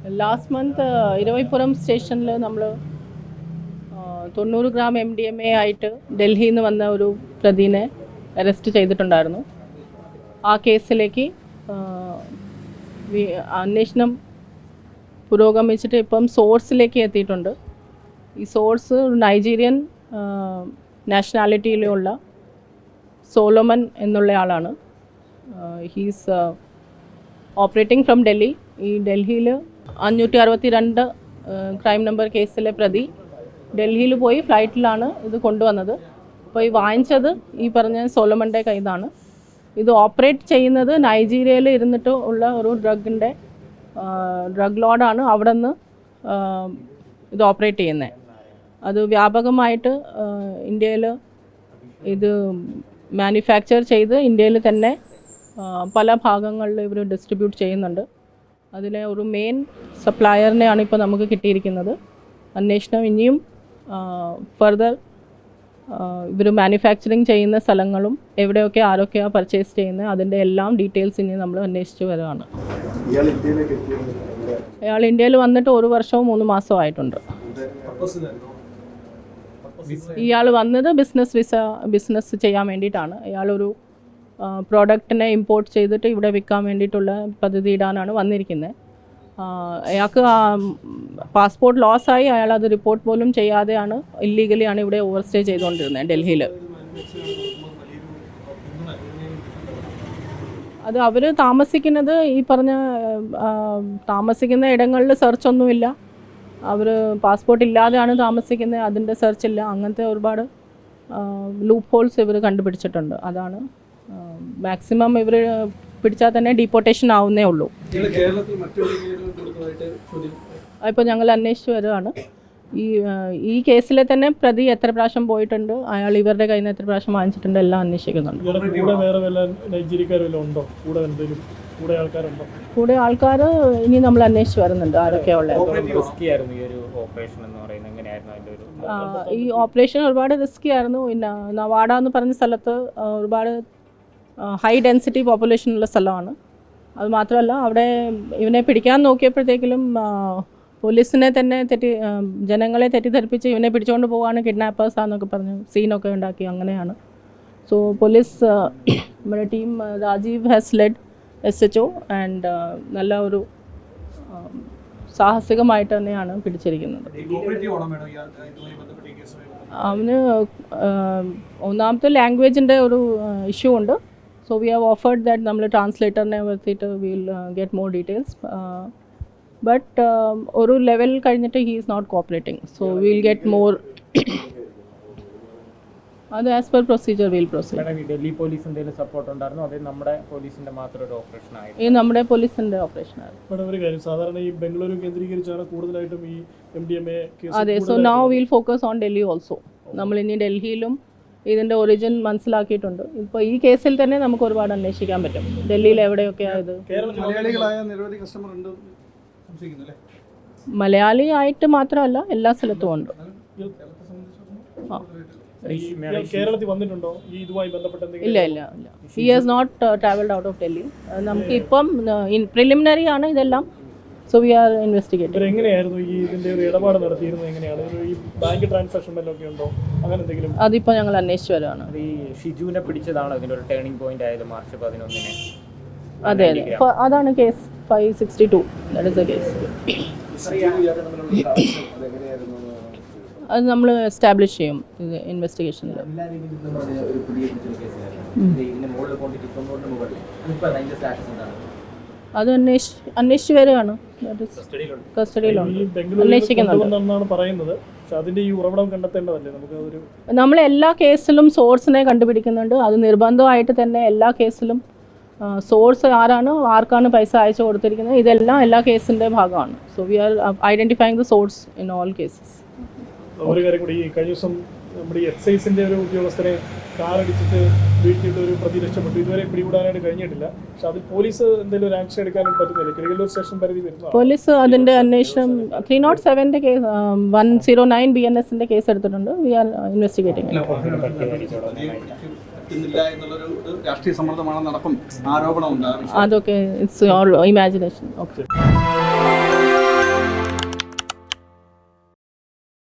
Last month Eravipuram സ്റ്റേഷനിൽ നമ്മൾ 90 gram MDMA ആയിട്ട് ഡൽഹിയിൽ നിന്ന് വന്ന ഒരു പ്രതിനെ അറസ്റ്റ് ചെയ്തിട്ടുണ്ടായിരുന്നു. ആ കേസിലേക്ക് അന്വേഷണം പുരോഗമിച്ചിട്ട് ഇപ്പം സോഴ്സിലേക്ക് എത്തിയിട്ടുണ്ട്. ഈ സോഴ്സ് നൈജീരിയൻ നാഷണാലിറ്റിയിലുള്ള സോളമൻ എന്നുള്ള ആളാണ്. He's operating from Delhi. ഈ ഡൽഹിയിൽ 562 ക്രൈം നമ്പർ കേസിലെ പ്രതി ഡൽഹിയിൽ പോയി ഫ്ലൈറ്റിലാണ് ഇത് കൊണ്ടുവന്നത്. അപ്പോൾ ഈ വാങ്ങിച്ചത് ഈ പറഞ്ഞ സോളമൻ്റെ കയ്യിലാണ്. ഇത് ഓപ്പറേറ്റ് ചെയ്യുന്നത് നൈജീരിയയിൽ ഇരുന്നിട്ട് ഉള്ള ഒരു ഡ്രഗ് ലോഡാണ് അവിടെ നിന്ന് ഇത് ഓപ്പറേറ്റ് ചെയ്യുന്നത്. അത് വ്യാപകമായിട്ട് ഇന്ത്യയിൽ ഇത് മാനുഫാക്ചർ ചെയ്ത് ഇന്ത്യയിൽ തന്നെ പല ഭാഗങ്ങളിൽ ഇവർ ഡിസ്ട്രിബ്യൂട്ട് ചെയ്യുന്നുണ്ട്. അതിലെ ഒരു മെയിൻ സപ്ലയറിനെയാണ് ഇപ്പോൾ നമുക്ക് കിട്ടിയിരിക്കുന്നത്. അന്വേഷണം ഇനിയും ഫർദർ ഇവർ മാനുഫാക്ചറിങ് ചെയ്യുന്ന സ്ഥലങ്ങളും എവിടെയൊക്കെ ആരൊക്കെയാണ് പർച്ചേസ് ചെയ്യുന്നത് അതിൻ്റെ എല്ലാം ഡീറ്റെയിൽസ് ഇനി നമ്മൾ അന്വേഷിച്ച് വരുവാണ്. അയാൾ ഇന്ത്യയിൽ വന്നിട്ട് 1 വർഷവും 3 മാസവും ആയിട്ടുണ്ട്. ഇയാൾ വന്നത് ബിസിനസ് ചെയ്യാൻ വേണ്ടിയിട്ടാണ്. അയാളൊരു പ്രോഡക്റ്റിനെ ഇമ്പോർട്ട് ചെയ്തിട്ട് ഇവിടെ വിൽക്കാൻ വേണ്ടിയിട്ടുള്ള പദ്ധതി ഇടാനാണ് വന്നിരിക്കുന്നത്. അയാൾക്ക് പാസ്പോർട്ട് ലോസായി അയാൾ അത് റിപ്പോർട്ട് പോലും ചെയ്യാതെയാണ് ഇല്ലീഗലിയാണ് ഇവിടെ ഓവർസ്റ്റേ ചെയ്തുകൊണ്ടിരുന്നത് ഡൽഹിയിൽ. അത് അവർ താമസിക്കുന്നത് ഈ പറഞ്ഞ താമസിക്കുന്ന ഇടങ്ങളിൽ സെർച്ചൊന്നുമില്ല. അവർ പാസ്പോർട്ട് ഇല്ലാതെയാണ് താമസിക്കുന്നത്, അതിൻ്റെ സെർച്ചില്ല. അങ്ങനത്തെ ഒരുപാട് ലൂപ്പ് ഹോൾസ് ഇവർ കണ്ടുപിടിച്ചിട്ടുണ്ട്. അതാണ് മാക്സിമം ഇവർ പിടിച്ചാൽ തന്നെ ഡീപ്പോർട്ടേഷൻ ആവുന്നേ ഉള്ളൂ. ഇപ്പോൾ ഞങ്ങൾ അന്വേഷിച്ച് വരുവാണ്. ഈ കേസിലെ തന്നെ പ്രതി എത്ര പ്രാവശ്യം പോയിട്ടുണ്ട്, അയാൾ ഇവരുടെ കയ്യിൽ നിന്ന് എത്ര പ്രാവശ്യം വാങ്ങിച്ചിട്ടുണ്ട്, എല്ലാം അന്വേഷിക്കുന്നുണ്ട്. കൂടെ ആൾക്കാർ ഇനി നമ്മൾ അന്വേഷിച്ച് വരുന്നുണ്ട് ആരൊക്കെയാ ഉള്ളത്. ഈ ഓപ്പറേഷൻ ഒരുപാട് റിസ്കി ആയിരുന്നു. പിന്നെ നവാഡ എന്ന് പറഞ്ഞ സ്ഥലത്ത് ഒരുപാട് ഹൈ ഡെൻസിറ്റി പോപ്പുലേഷൻ ഉള്ള സ്ഥലമാണ്. അത് മാത്രമല്ല അവിടെ ഇവനെ പിടിക്കാൻ നോക്കിയപ്പോഴത്തേക്കിലും പോലീസിനെ തന്നെ ജനങ്ങളെ തെറ്റിദ്ധരിപ്പിച്ച് ഇവനെ പിടിച്ചുകൊണ്ട് പോവാണ് കിഡ്നാപ്പേഴ്സാന്നൊക്കെ പറഞ്ഞ് സീനൊക്കെ ഉണ്ടാക്കി. അങ്ങനെയാണ്. സോ പോലീസ് നമ്മുടെ team Rajeev has led SHO and നല്ല ഒരു സാഹസികമായിട്ട് തന്നെയാണ് പിടിച്ചിരിക്കുന്നത്. അവന് ഒന്നാമത്തെ ലാംഗ്വേജിൻ്റെ ഒരു ഇഷ്യൂ ഉണ്ട്. So we have offered that നമ്മൾ ട്രാൻസ്ലേറ്ററിനെ വരുത്തിയിട്ട് will get more details. But ഒരു ലെവൽ കഴിഞ്ഞിട്ട് he is not cooperating. So will get more. അത് as per procedure will proceed. Delhi police എന്തെങ്കിലും സപ്പോർട്ട് ഉണ്ടായിരുന്നു? അതേ നമ്മുടെ പോലീസിന്റെ മാത്രം ഒരു ഓപ്പറേഷൻ ആയിരുന്നു? ഈ നമ്മുടെ പോലീസിന്റെ ഓപ്പറേഷൻ ആയിരുന്നു. ഒരു കാര്യം, സാധാരണ ഈ ബംഗളൂരു കേന്ദ്രീകരിച്ചാണ് കൂടുതലായിട്ടും ഈ MDMA കേസ്. അതെ. So now will focus on Delhi also. നമ്മൾ ഇനി ഡൽഹിയിലും ഇതിൻ്റെ ഒറിജിൻ മനസ്സിലാക്കിയിട്ടുണ്ട്. ഇപ്പോൾ ഈ കേസിൽ തന്നെ നമുക്ക് ഒരുപാട് അന്വേഷിക്കാൻ പറ്റും. ഡൽഹിയിൽ എവിടെയൊക്കെയാണ് മലയാളി ആയിട്ട് മാത്രമല്ല എല്ലാ സ്ഥലത്തും ഉണ്ട്. കേരളത്തിൽ വന്നിട്ടുണ്ടോ ഈ ഇതുമായി ബന്ധപ്പെട്ട? ഇല്ല. He has not travelled out of Delhi. നമുക്ക് ഇപ്പം പ്രിലിമിനറി ആണ് ഇതെല്ലാം. So we are investigating. എങ്ങനെയായിരുന്നു ഈ ഇതിന്റെ ഒരു ഇടപാട് നടത്തിയിരുന്നത്? എങ്ങനെയാണ് ഈ ബാങ്ക് ട്രാൻസാക്ഷൻ വല്ലതൊക്കെ ഉണ്ടോ അങ്ങനെ എന്തെങ്കിലും? അതിപ്പോൾ ഞങ്ങൾ അന്വേഷിച്ച് വരുവാണ്. ഈ ഷിജുവിനെ പിടിച്ചതാണോ ഇതിന്റെ ഒരു ടേണിംഗ് പോയിന്റ് ആയത് മാർച്ച് 11-ന്? അതെ. അതാണ് case 562. That is the case. അത് നമ്മൾ എസ്റ്റാബ്ലിഷ് ചെയ്യും ഇത് ഇൻവെസ്റ്റിഗേഷനിൽ. അത് അന്വേഷിച്ച് വരികയാണ്. കസ്റ്റഡിയിലുണ്ട്, അന്വേഷിക്കുന്നുണ്ട്. നമ്മൾ എല്ലാ കേസിലും സോഴ്സിനെ കണ്ടുപിടിക്കുന്നുണ്ട്. അത് നിർബന്ധമായിട്ട് തന്നെ എല്ലാ കേസിലും സോഴ്സ് ആർക്കാണ് പൈസ അയച്ചു കൊടുത്തിരിക്കുന്നത്, ഇതെല്ലാം എല്ലാ കേസിൻ്റെ ഭാഗമാണ്. So we are identifying the source in all cases. ഒരു കാര്യം കൂടി, ഈ കഴിഞ്ഞ ദിവസം നമ്മുടെ ഈ എക്സൈസിൻ്റെ ഒരു ഉദ്യോഗസ്ഥരെ കാറടിച്ചിട്ട് വീട്ടിലിട്ട് ഒരു പ്രതി രക്ഷപ്പെട്ടു. ഇതുവരെ പിടികൂടാനായിട്ട് കഴിഞ്ഞിട്ടില്ല. പക്ഷെ അതിൽ പോലീസ് എന്തെങ്കിലും ഒരു ആക്ഷൻ എടുക്കാനും പറ്റുന്നില്ല. കിഴങ്ങല്ലൂർ സ്റ്റേഷൻ പരിധി വരുന്നു. പോലീസ് അതിൻ്റെ അന്വേഷണം 307 കേസ് 109 BNS കേസ് എടുത്തിട്ടുണ്ട്. We are investigating. രാഷ്ട്രീയ സമ്മർദ്ദമാണ് നടക്കും ആരോപണമുണ്ട്. അതൊക്കെ ഇറ്റ്സ് യുവർ ഇമാജിനേഷൻ. ഓക്കെ.